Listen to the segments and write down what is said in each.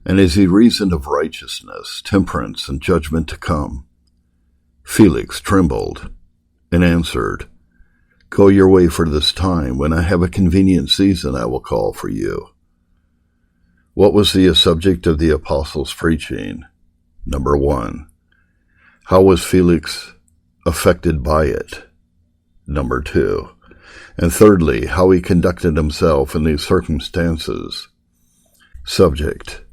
And as he reasoned of righteousness, temperance, and judgment to come, Felix trembled and answered, Go your way for this time. When I have a convenient season, I will call for you. What was the subject of the apostles' preaching? Number 1. How was Felix affected by it? Number 2. And thirdly, how he conducted himself in these circumstances. Subject: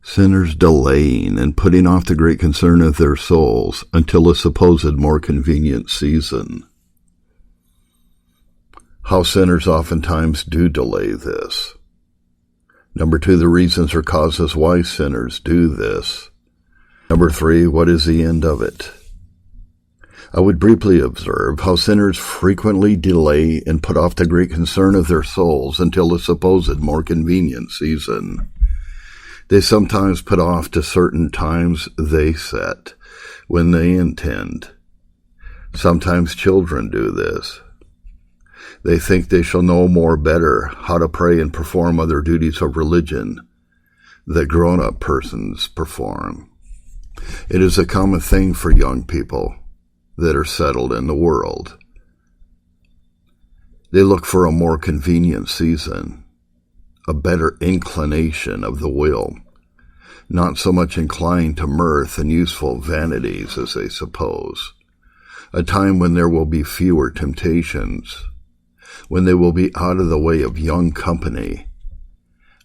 sinners delaying and putting off the great concern of their souls until a supposed more convenient season. How sinners oftentimes do delay this. Number 2, the reasons or causes why sinners do this. Number 3, what is the end of it? I would briefly observe how sinners frequently delay and put off the great concern of their souls until a supposed more convenient season. They sometimes put off to certain times they set, when they intend. Sometimes children do this. They think they shall know more better how to pray and perform other duties of religion that grown-up persons perform. It is a common thing for young people that are settled in the world. They look for a more convenient season, a better inclination of the will, not so much inclined to mirth and useful vanities as they suppose, a time when there will be fewer temptations, when they will be out of the way of young company,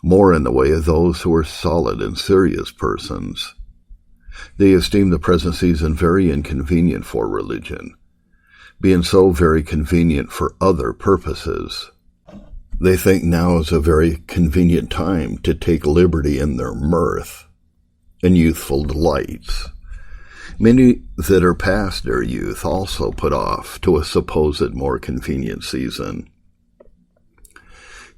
more in the way of those who are solid and serious persons. They esteem the present season very inconvenient for religion, being so very convenient for other purposes. They think now is a very convenient time to take liberty in their mirth and youthful delights. Many that are past their youth also put off to a supposed more convenient season.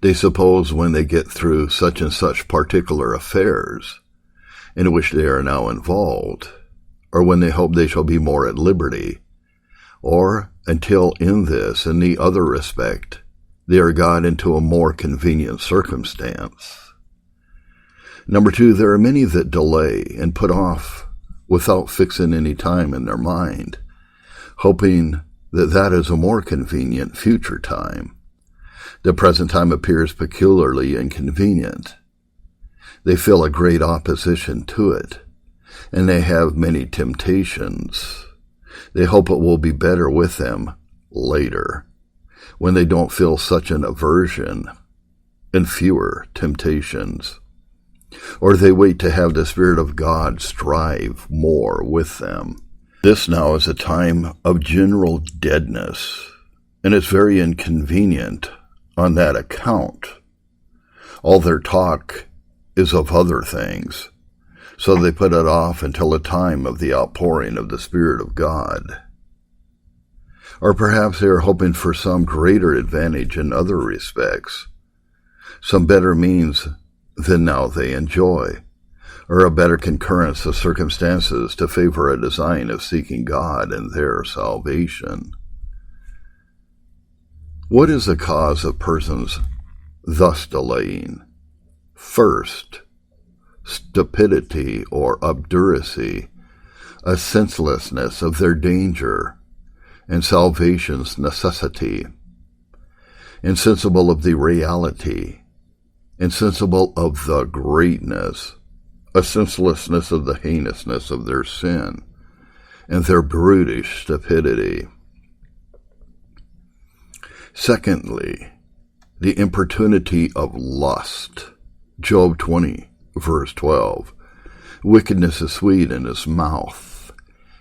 They suppose when they get through such and such particular affairs in which they are now involved, or when they hope they shall be more at liberty, or until in this and the other respect they are got into a more convenient circumstance. Number 2, there are many that delay and put off without fixing any time in their mind, hoping that that is a more convenient future time. The present time appears peculiarly inconvenient. They feel a great opposition to it, and they have many temptations. They hope it will be better with them later, when they don't feel such an aversion and fewer temptations. Or they wait to have the Spirit of God strive more with them. This now is a time of general deadness, and it's very inconvenient on that account. All their talk is of other things, so they put it off until the time of the outpouring of the Spirit of God. Or perhaps they are hoping for some greater advantage in other respects, some better means than now they enjoy, or a better concurrence of circumstances to favor a design of seeking God and their salvation. What is the cause of persons thus delaying? First, stupidity or obduracy, a senselessness of their danger and salvation's necessity, insensible of the reality, insensible of the greatness, a senselessness of the heinousness of their sin, and their brutish stupidity. Secondly, the importunity of lust. Job 20, verse 12. Wickedness is sweet in his mouth.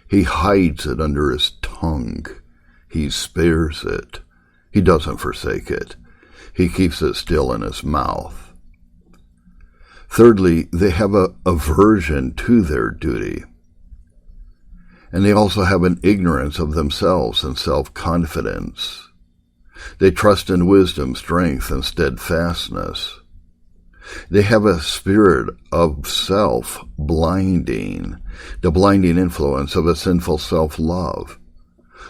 He hides it under his tongue. He spares it. He doesn't forsake it. He keeps it still in his mouth. Thirdly, they have an aversion to their duty. And they also have an ignorance of themselves and self-confidence. They trust in wisdom, strength, and steadfastness. They have a spirit of self-blinding, the blinding influence of a sinful self-love,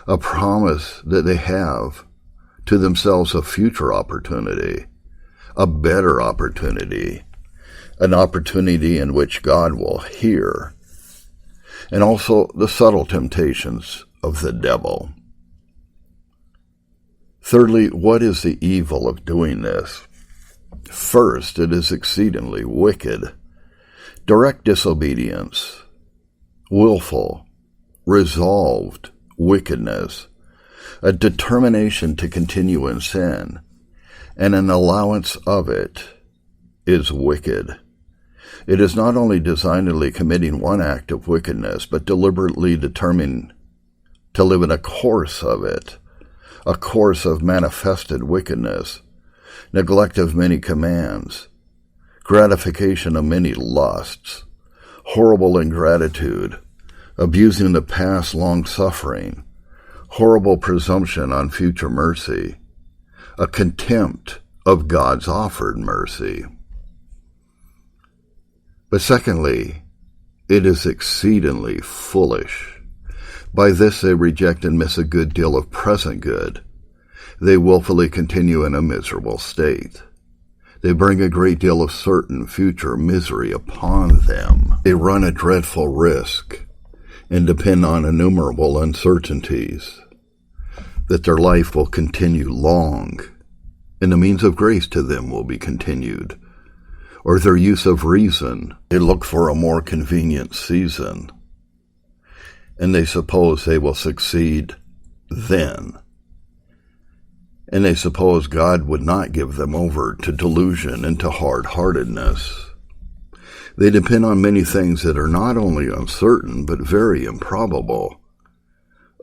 a promise that they have to themselves a future opportunity, a better opportunity, an opportunity in which God will hear, and also the subtle temptations of the devil. Thirdly, what is the evil of doing this? First, it is exceedingly wicked. Direct disobedience, willful, resolved wickedness, a determination to continue in sin, and an allowance of it is wicked. It is not only designedly committing one act of wickedness, but deliberately determining to live in a course of it, a course of manifested wickedness, neglect of many commands, gratification of many lusts, horrible ingratitude, abusing the past long-suffering, horrible presumption on future mercy, a contempt of God's offered mercy. But secondly, it is exceedingly foolish. By this they reject and miss a good deal of present good. They willfully continue in a miserable state. They bring a great deal of certain future misery upon them. They run a dreadful risk and depend on innumerable uncertainties that their life will continue long, and the means of grace to them will be continued, or their use of reason. They look for a more convenient season, and they suppose they will succeed then. And they suppose God would not give them over to delusion and to hard-heartedness. They depend on many things that are not only uncertain, but very improbable.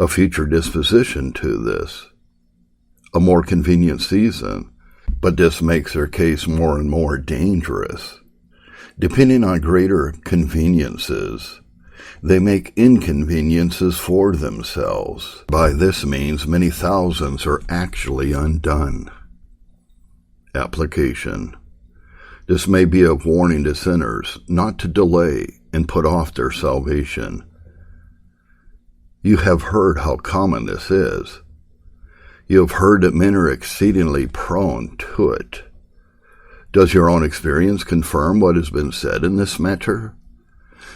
A future disposition to this, a more convenient season, but this makes their case more and more dangerous. Depending on greater conveniences, they make inconveniences for themselves. By this means, many thousands are actually undone. Application. This may be a warning to sinners not to delay and put off their salvation. You have heard how common this is. You have heard that men are exceedingly prone to it. Does your own experience confirm what has been said in this matter?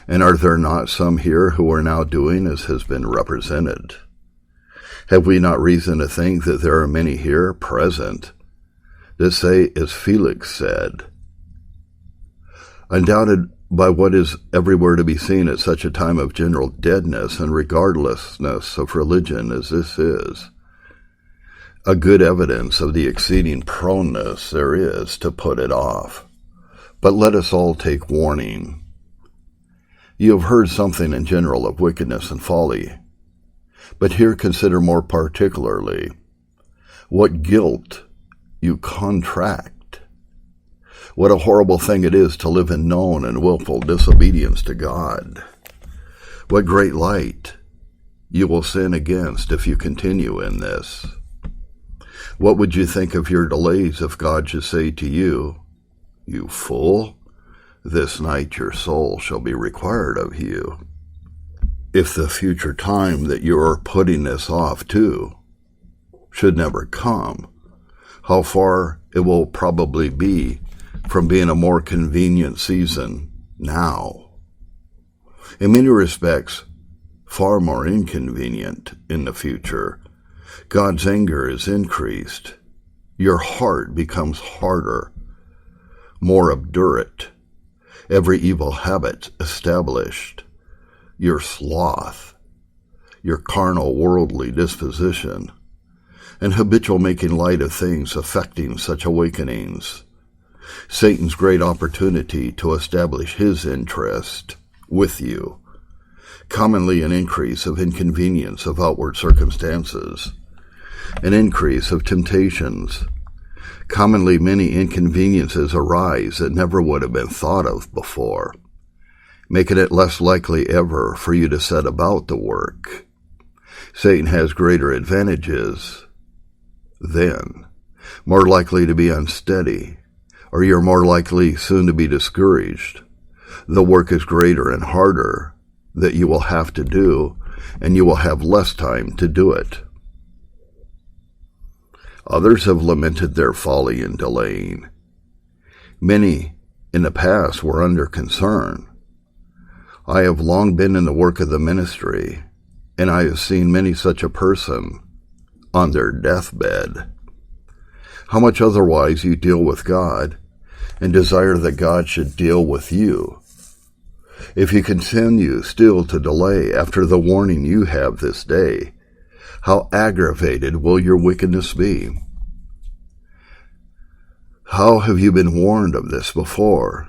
And are there not some here who are now doing as has been represented? Have we not reason to think that there are many here present that say, as Felix said, undoubted by what is everywhere to be seen at such a time of general deadness and regardlessness of religion as this is, a good evidence of the exceeding proneness there is to put it off. But let us all take warning. You have heard something in general of wickedness and folly, but here consider more particularly what guilt you contract. What a horrible thing it is to live in known and willful disobedience to God. What great light you will sin against if you continue in this. What would you think of your delays if God should say to you, "You fool, this night your soul shall be required of you"? If the future time that you are putting this off to should never come, how far it will probably be from being a more convenient season now. In many respects, far more inconvenient in the future. God's anger is increased. Your heart becomes harder, more obdurate. Every evil habit established. Your sloth, your carnal worldly disposition, and habitual making light of things affecting such awakenings. Satan's great opportunity to establish his interest with you, commonly an increase of inconvenience of outward circumstances, an increase of temptations. Commonly many inconveniences arise that never would have been thought of before, making it less likely ever for you to set about the work. Satan has greater advantages then, more likely to be unsteady, or you're more likely soon to be discouraged. The work is greater and harder that you will have to do, and you will have less time to do it. Others have lamented their folly in delaying. Many in the past were under concern. I have long been in the work of the ministry, and I have seen many such a person on their deathbed. How much otherwise you deal with God and desire that God should deal with you. If you continue still to delay after the warning you have this day, how aggravated will your wickedness be? How have you been warned of this before,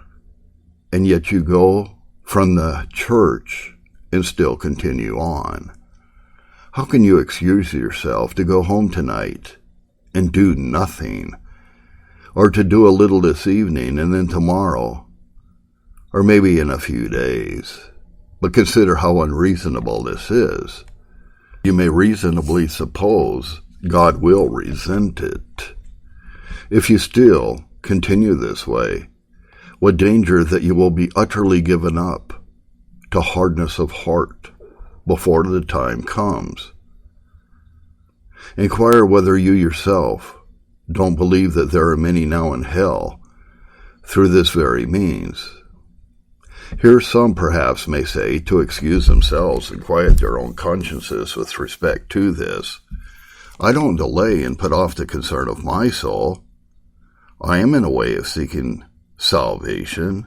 and yet you go from the church and still continue on? How can you excuse yourself to go home tonight and do nothing, or to do a little this evening and then tomorrow, or maybe in a few days? But consider how unreasonable this is. You may reasonably suppose God will resent it. If you still continue this way, what danger that you will be utterly given up to hardness of heart before the time comes. Inquire whether you yourself don't believe that there are many now in hell through this very means. Here some perhaps may say, to excuse themselves and quiet their own consciences with respect to this, I don't delay and put off the concern of my soul. I am in a way of seeking salvation.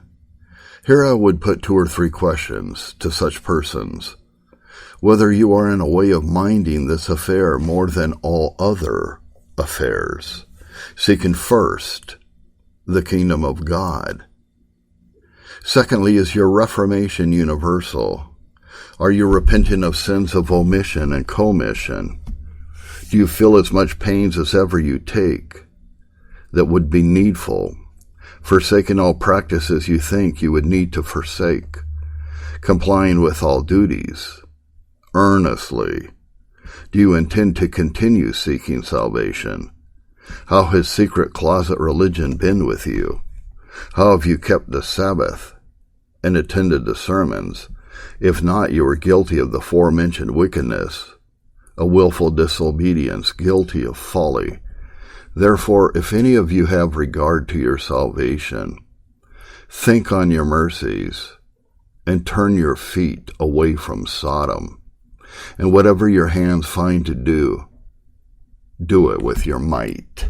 Here I would put 2 or 3 questions to such persons, whether you are in a way of minding this affair more than all other affairs, seeking first the kingdom of God. Secondly, is your reformation universal? Are you repenting of sins of omission and commission? Do you feel as much pains as ever you take that would be needful, forsaking all practices you think you would need to forsake, complying with all duties earnestly? Do you intend to continue seeking salvation? How has secret closet religion been with you? How have you kept the Sabbath and attended the sermons? If not, you are guilty of the aforementioned wickedness, a willful disobedience, guilty of folly. Therefore, if any of you have regard to your salvation, think on your mercies and turn your feet away from Sodom. And whatever your hands find to do, do it with your might.